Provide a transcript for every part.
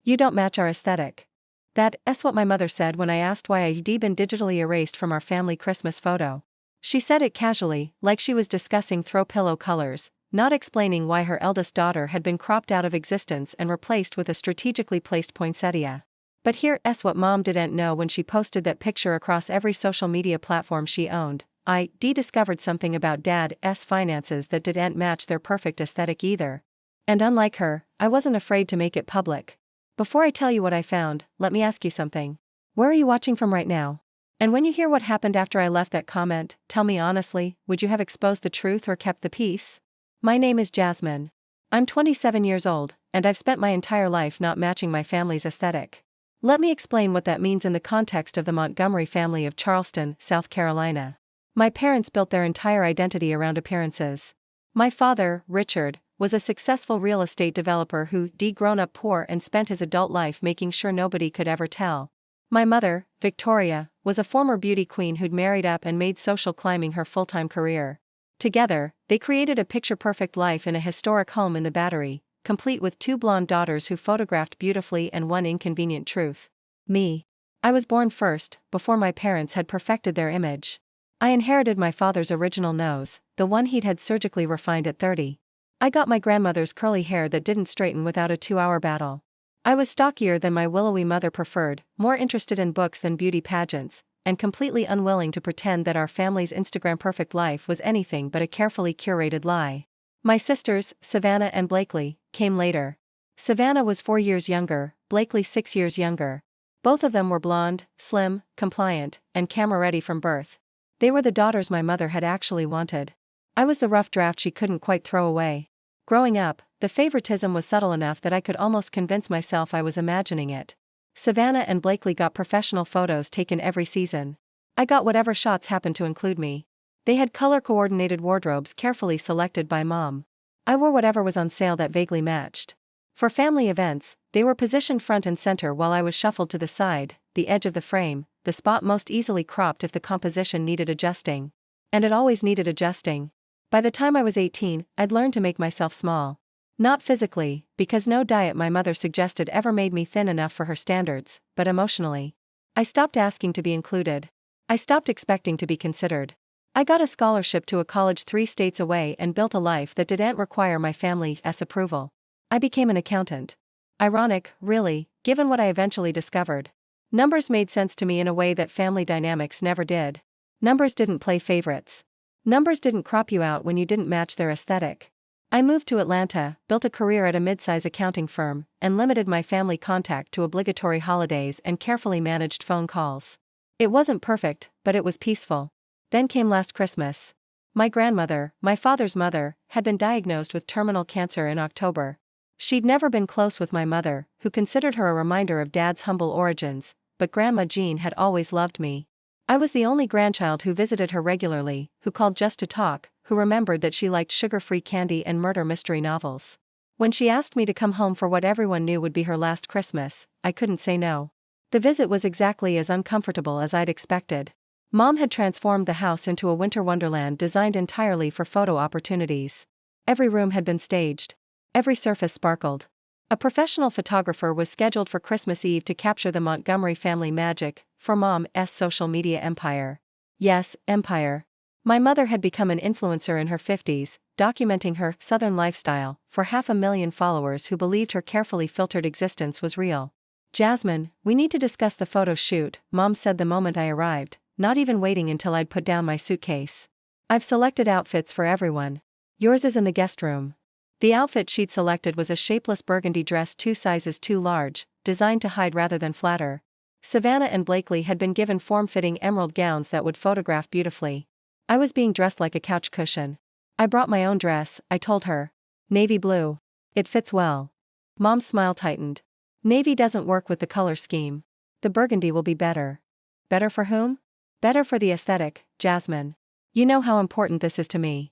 You don't match our aesthetic. That's what my mother said when I asked why I'd been digitally erased from our family Christmas photo. She said it casually, like she was discussing throw pillow colors, not explaining why her eldest daughter had been cropped out of existence and replaced with a strategically placed poinsettia. But here's what Mom didn't know when she posted that picture across every social media platform she owned. I discovered something about Dad's finances that didn't match their perfect aesthetic either. And unlike her, I wasn't afraid to make it public. Before I tell you what I found, let me ask you something. Where are you watching from right now? And when you hear what happened after I left that comment, tell me honestly, would you have exposed the truth or kept the peace? My name is Jasmine. I'm 27 years old, and I've spent my entire life not matching my family's aesthetic. Let me explain what that means in the context of the Montgomery family of Charleston, South Carolina. My parents built their entire identity around appearances. My father, Richard, was a successful real estate developer who grown up poor and spent his adult life making sure nobody could ever tell. My mother, Victoria, was a former beauty queen who'd married up and made social climbing her full-time career. Together, they created a picture-perfect life in a historic home in the Battery, complete with 2 blonde daughters who photographed beautifully and one inconvenient truth. Me. I was born first, before my parents had perfected their image. I inherited my father's original nose, the one he'd had surgically refined at 30. I got my grandmother's curly hair that didn't straighten without a 2-hour battle. I was stockier than my willowy mother preferred, more interested in books than beauty pageants, and completely unwilling to pretend that our family's Instagram perfect life was anything but a carefully curated lie. My sisters, Savannah and Blakely, came later. Savannah was 4 years younger, Blakely 6 years younger. Both of them were blonde, slim, compliant, and camera-ready from birth. They were the daughters my mother had actually wanted. I was the rough draft she couldn't quite throw away. Growing up, the favoritism was subtle enough that I could almost convince myself I was imagining it. Savannah and Blakely got professional photos taken every season. I got whatever shots happened to include me. They had color-coordinated wardrobes carefully selected by Mom. I wore whatever was on sale that vaguely matched. For family events, they were positioned front and center while I was shuffled to the side, the edge of the frame, the spot most easily cropped if the composition needed adjusting. And it always needed adjusting. By the time I was 18, I'd learned to make myself small. Not physically, because no diet my mother suggested ever made me thin enough for her standards, but emotionally. I stopped asking to be included. I stopped expecting to be considered. I got a scholarship to a college 3 states away and built a life that didn't require my family's approval. I became an accountant. Ironic, really, given what I eventually discovered. Numbers made sense to me in a way that family dynamics never did. Numbers didn't play favorites. Numbers didn't crop you out when you didn't match their aesthetic. I moved to Atlanta, built a career at a mid-size accounting firm, and limited my family contact to obligatory holidays and carefully managed phone calls. It wasn't perfect, but it was peaceful. Then came last Christmas. My grandmother, my father's mother, had been diagnosed with terminal cancer in October. She'd never been close with my mother, who considered her a reminder of Dad's humble origins, but Grandma Jean had always loved me. I was the only grandchild who visited her regularly, who called just to talk, who remembered that she liked sugar-free candy and murder mystery novels. When she asked me to come home for what everyone knew would be her last Christmas, I couldn't say no. The visit was exactly as uncomfortable as I'd expected. Mom had transformed the house into a winter wonderland designed entirely for photo opportunities. Every room had been staged. Every surface sparkled. A professional photographer was scheduled for Christmas Eve to capture the Montgomery family magic, for Mom's social media empire. Yes, empire. My mother had become an influencer in her 50s, documenting her Southern lifestyle for 500,000 followers who believed her carefully filtered existence was real. Jasmine, we need to discuss the photo shoot, Mom said the moment I arrived, not even waiting until I'd put down my suitcase. I've selected outfits for everyone. Yours is in the guest room. The outfit she'd selected was a shapeless burgundy dress 2 sizes too large, designed to hide rather than flatter. Savannah and Blakely had been given form-fitting emerald gowns that would photograph beautifully. I was being dressed like a couch cushion. I brought my own dress, I told her. Navy blue. It fits well. Mom's smile tightened. Navy doesn't work with the color scheme. The burgundy will be better. Better for whom? Better for the aesthetic, Jasmine. You know how important this is to me.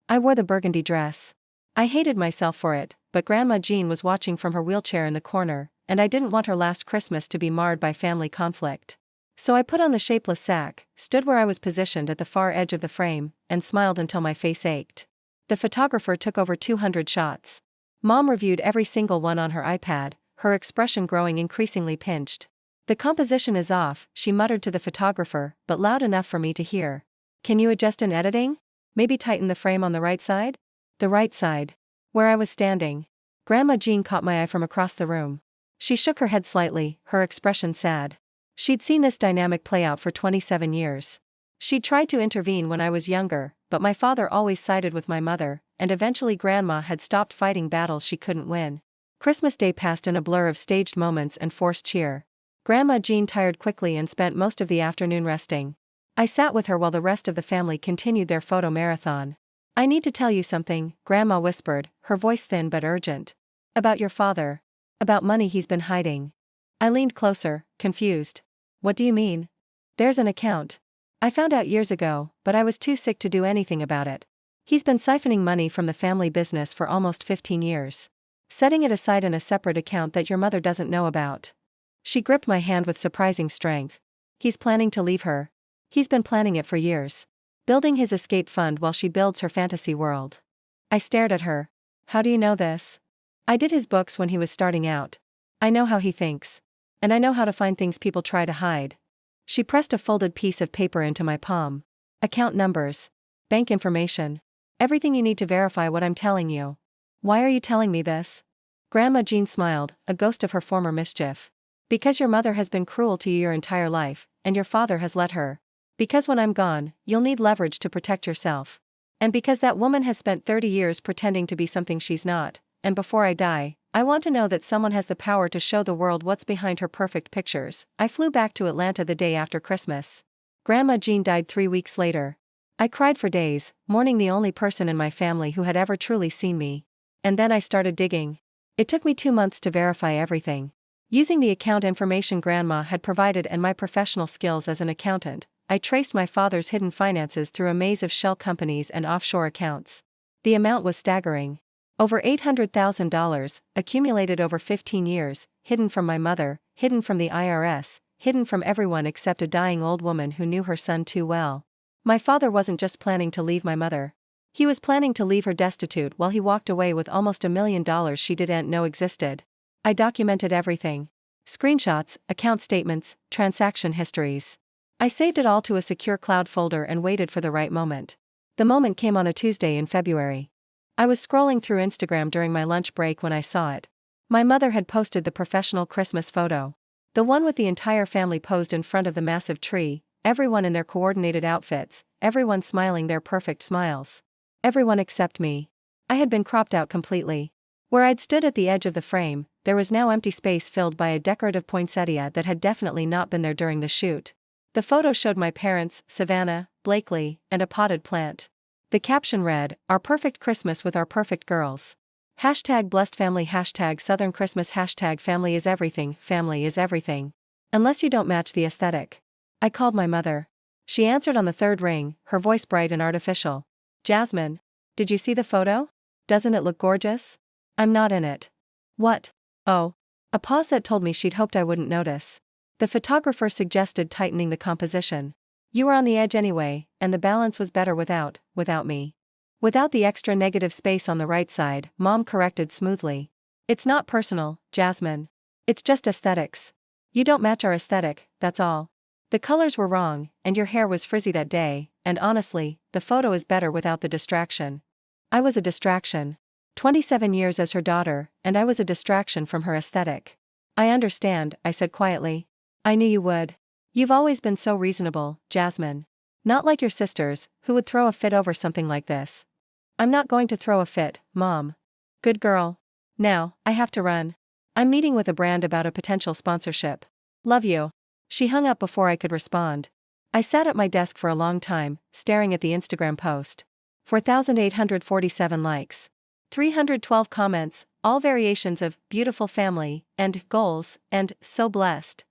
I wore the burgundy dress. I hated myself for it, but Grandma Jean was watching from her wheelchair in the corner, and I didn't want her last Christmas to be marred by family conflict. So I put on the shapeless sack, stood where I was positioned at the far edge of the frame, and smiled until my face ached. The photographer took over 200 shots. Mom reviewed every single one on her iPad, her expression growing increasingly pinched. "The composition is off," she muttered to the photographer, but loud enough for me to hear. "Can you adjust in editing? Maybe tighten the frame on the right side?" The right side. Where I was standing. Grandma Jean caught my eye from across the room. She shook her head slightly, her expression sad. She'd seen this dynamic play out for 27 years. She'd tried to intervene when I was younger, but my father always sided with my mother, and eventually Grandma had stopped fighting battles she couldn't win. Christmas Day passed in a blur of staged moments and forced cheer. Grandma Jean tired quickly and spent most of the afternoon resting. I sat with her while the rest of the family continued their photo marathon. "I need to tell you something," Grandma whispered, her voice thin but urgent. "About your father. About money he's been hiding." I leaned closer, confused. "What do you mean?" "There's an account. I found out years ago, but I was too sick to do anything about it. He's been siphoning money from the family business for almost 15 years. Setting it aside in a separate account that your mother doesn't know about." She gripped my hand with surprising strength. "He's planning to leave her. He's been planning it for years. Building his escape fund while she builds her fantasy world." I stared at her. "How do you know this?" "I did his books when he was starting out. I know how he thinks. And I know how to find things people try to hide." She pressed a folded piece of paper into my palm. "Account numbers. Bank information. Everything you need to verify what I'm telling you." "Why are you telling me this?" Grandma Jean smiled, a ghost of her former mischief. "Because your mother has been cruel to you your entire life, and your father has let her. Because when I'm gone, you'll need leverage to protect yourself. And because that woman has spent 30 years pretending to be something she's not, and before I die, I want to know that someone has the power to show the world what's behind her perfect pictures." I flew back to Atlanta the day after Christmas. Grandma Jean died 3 weeks later. I cried for days, mourning the only person in my family who had ever truly seen me. And then I started digging. It took me 2 months to verify everything. Using the account information Grandma had provided and my professional skills as an accountant, I traced my father's hidden finances through a maze of shell companies and offshore accounts. The amount was staggering. Over $800,000, accumulated over 15 years, hidden from my mother, hidden from the IRS, hidden from everyone except a dying old woman who knew her son too well. My father wasn't just planning to leave my mother. He was planning to leave her destitute while he walked away with almost $1 million she didn't know existed. I documented everything. Screenshots, account statements, transaction histories. I saved it all to a secure cloud folder and waited for the right moment. The moment came on a Tuesday in February. I was scrolling through Instagram during my lunch break when I saw it. My mother had posted the professional Christmas photo. The one with the entire family posed in front of the massive tree, everyone in their coordinated outfits, everyone smiling their perfect smiles. Everyone except me. I had been cropped out completely. Where I'd stood at the edge of the frame, there was now empty space filled by a decorative poinsettia that had definitely not been there during the shoot. The photo showed my parents, Savannah, Blakely, and a potted plant. The caption read, "Our perfect Christmas with our perfect girls. #blessed family #Southern Christmas #family is everything, family is everything. Unless you don't match the aesthetic." I called my mother. She answered on the third ring, her voice bright and artificial. "Jasmine, did you see the photo? Doesn't it look gorgeous? I'm not in it." "What?" "Oh." A pause that told me she'd hoped I wouldn't notice. The photographer suggested tightening the composition. "You were on the edge anyway, and the balance was better without me." "Without the extra negative space on the right side," Mom corrected smoothly. "It's not personal, Jasmine. It's just aesthetics. You don't match our aesthetic, that's all. The colors were wrong, and your hair was frizzy that day, and honestly, the photo is better without the distraction." I was a distraction. 27 years as her daughter, and I was a distraction from her aesthetic. "I understand," I said quietly. "I knew you would. You've always been so reasonable, Jasmine. Not like your sisters, who would throw a fit over something like this." "I'm not going to throw a fit, Mom." "Good girl. Now, I have to run. I'm meeting with a brand about a potential sponsorship. Love you." She hung up before I could respond. I sat at my desk for a long time, staring at the Instagram post. 4,847 likes. 312 comments, all variations of "beautiful family," and "goals," and "so blessed."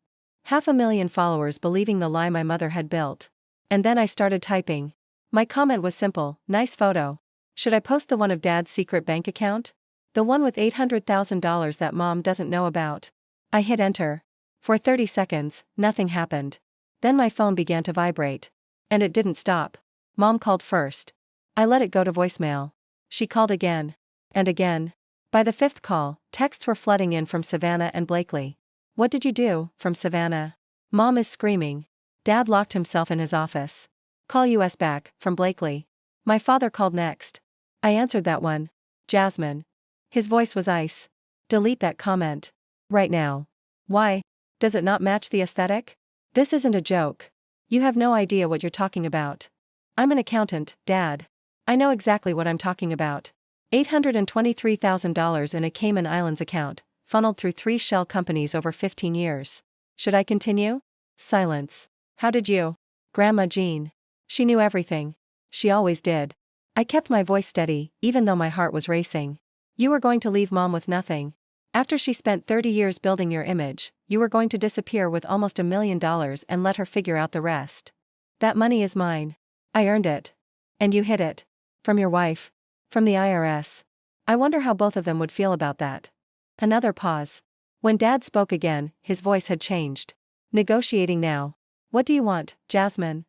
500,000 followers believing the lie my mother had built. And then I started typing. My comment was simple: "Nice photo. Should I post the one of Dad's secret bank account? The one with $800,000 that Mom doesn't know about?" I hit enter. For 30 seconds, nothing happened. Then my phone began to vibrate. And it didn't stop. Mom called first. I let it go to voicemail. She called again. And again. By the fifth call, texts were flooding in from Savannah and Blakely. "What did you do?" from Savannah. "Mom is screaming. Dad locked himself in his office." "Call us back," from Blakely. "My father called next." I answered that one. Jasmine. His voice was ice. "Delete that comment. Right now." "Why? Does it not match the aesthetic?" "This isn't a joke. You have no idea what you're talking about." "I'm an accountant, Dad. I know exactly what I'm talking about." $823,000 in a Cayman Islands account, funneled through 3 shell companies over 15 years. Should I continue? Silence. "How did you?" Grandma Jean. "She knew everything. She always did." I kept my voice steady, even though my heart was racing. "You were going to leave Mom with nothing. After she spent 30 years building your image, you were going to disappear with almost $1 million and let her figure out the rest. That money is mine. I earned it. And you hid it. From your wife. From the IRS. I wonder how both of them would feel about that." Another pause. When Dad spoke again, his voice had changed. "Negotiating now. What do you want, Jasmine?"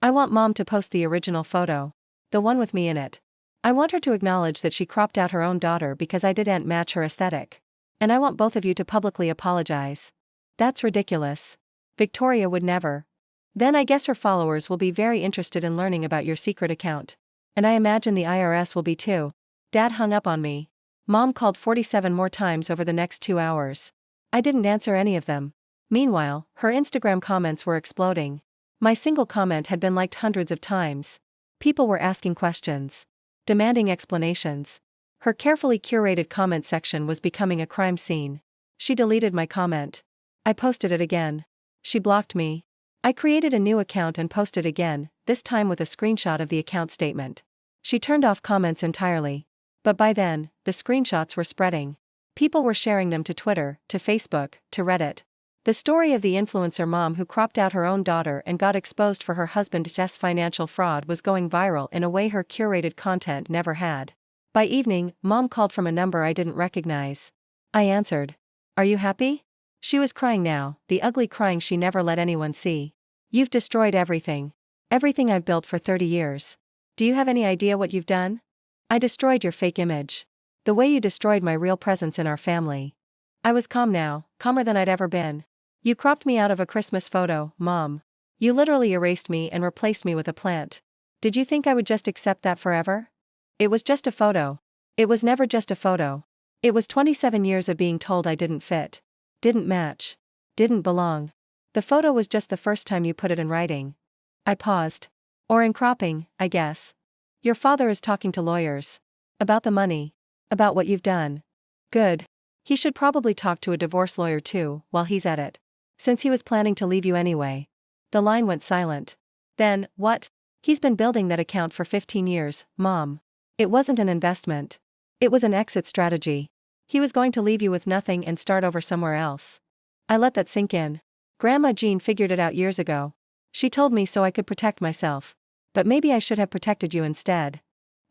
"I want Mom to post the original photo. The one with me in it. I want her to acknowledge that she cropped out her own daughter because I didn't match her aesthetic. And I want both of you to publicly apologize." "That's ridiculous. Victoria would never." "Then I guess her followers will be very interested in learning about your secret account. And I imagine the IRS will be too." Dad hung up on me. Mom called 47 more times over the next 2 hours. I didn't answer any of them. Meanwhile, her Instagram comments were exploding. My single comment had been liked hundreds of times. People were asking questions. Demanding explanations. Her carefully curated comment section was becoming a crime scene. She deleted my comment. I posted it again. She blocked me. I created a new account and posted again, this time with a screenshot of the account statement. She turned off comments entirely. But by then, the screenshots were spreading. People were sharing them to Twitter, to Facebook, to Reddit. The story of the influencer mom who cropped out her own daughter and got exposed for her husband's financial fraud was going viral in a way her curated content never had. By evening, Mom called from a number I didn't recognize. I answered. "Are you happy?" She was crying now, the ugly crying she never let anyone see. "You've destroyed everything. Everything I've built for 30 years. Do you have any idea what you've done? I destroyed your fake image. The way you destroyed my real presence in our family." I was calm now, calmer than I'd ever been. "You cropped me out of a Christmas photo, Mom. You literally erased me and replaced me with a plant. Did you think I would just accept that forever? It was just a photo. It was never just a photo. It was 27 years of being told I didn't fit. Didn't match. Didn't belong. The photo was just the first time you put it in writing." I paused. "Or in cropping, I guess. Your father is talking to lawyers. About the money. About what you've done. Good. He should probably talk to a divorce lawyer too, while he's at it. Since he was planning to leave you anyway." The line went silent. "Then, what?" "He's been building that account for 15 years, Mom. It wasn't an investment. It was an exit strategy. He was going to leave you with nothing and start over somewhere else." I let that sink in. Grandma Jean figured it out years ago. She told me so I could protect myself. But maybe I should have protected you instead.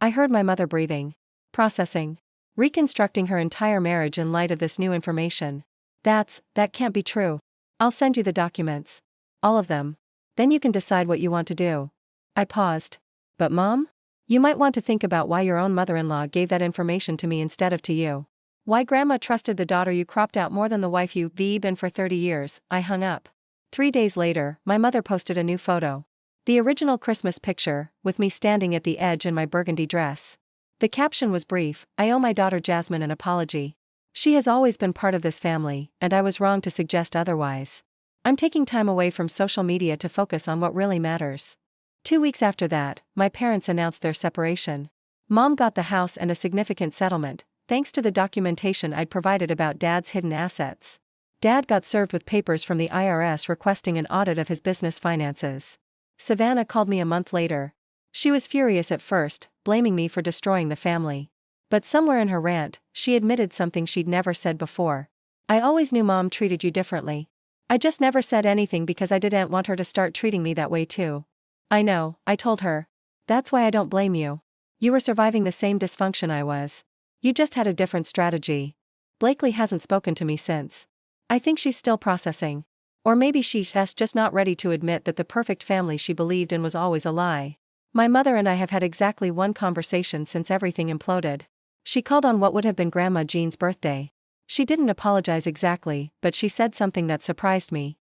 I heard my mother breathing. Processing. Reconstructing her entire marriage in light of this new information. That can't be true. I'll send you the documents. All of them. Then you can decide what you want to do." I paused. "But Mom? You might want to think about why your own mother-in-law gave that information to me instead of to you. Why Grandma trusted the daughter you cropped out more than the wife you've been for 30 years." I hung up. 3 days later, my mother posted a new photo. The original Christmas picture, with me standing at the edge in my burgundy dress. The caption was brief: "I owe my daughter Jasmine an apology. She has always been part of this family, and I was wrong to suggest otherwise. I'm taking time away from social media to focus on what really matters." 2 weeks after that, my parents announced their separation. Mom got the house and a significant settlement, thanks to the documentation I'd provided about Dad's hidden assets. Dad got served with papers from the IRS requesting an audit of his business finances. Savannah called me a month later. She was furious at first, blaming me for destroying the family. But somewhere in her rant, she admitted something she'd never said before. "I always knew Mom treated you differently. I just never said anything because I didn't want her to start treating me that way too." "I know," I told her. "That's why I don't blame you. You were surviving the same dysfunction I was. You just had a different strategy." Blakely hasn't spoken to me since. I think she's still processing. Or maybe she's just not ready to admit that the perfect family she believed in was always a lie. My mother and I have had exactly one conversation since everything imploded. She called on what would have been Grandma Jean's birthday. She didn't apologize exactly, but she said something that surprised me.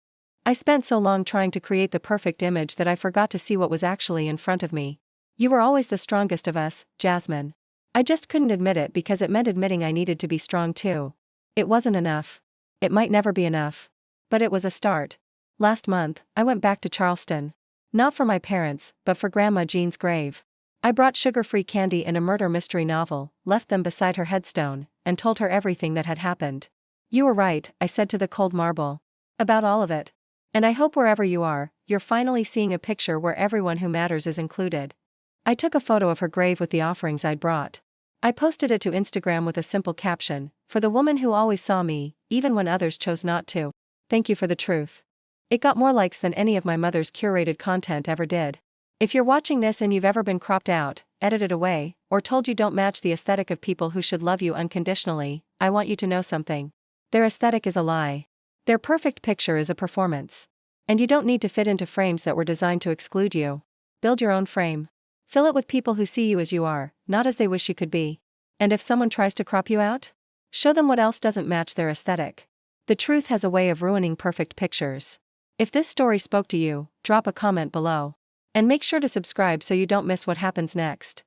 I spent so long trying to create the perfect image that I forgot to see what was actually in front of me. You were always the strongest of us, Jasmine. I just couldn't admit it because it meant admitting I needed to be strong too. It wasn't enough. It might never be enough. But it was a start. Last month, I went back to Charleston. Not for my parents, but for Grandma Jean's grave. I brought sugar-free candy and a murder mystery novel, left them beside her headstone, and told her everything that had happened. You were right, I said to the cold marble. About all of it. And I hope wherever you are, you're finally seeing a picture where everyone who matters is included. I took a photo of her grave with the offerings I'd brought. I posted it to Instagram with a simple caption, "For the woman who always saw me, even when others chose not to. Thank you for the truth." It got more likes than any of my mother's curated content ever did. If you're watching this and you've ever been cropped out, edited away, or told you don't match the aesthetic of people who should love you unconditionally, I want you to know something. Their aesthetic is a lie. Their perfect picture is a performance. And you don't need to fit into frames that were designed to exclude you. Build your own frame. Fill it with people who see you as you are, not as they wish you could be. And if someone tries to crop you out, show them what else doesn't match their aesthetic. The truth has a way of ruining perfect pictures. If this story spoke to you, drop a comment below. And make sure to subscribe so you don't miss what happens next.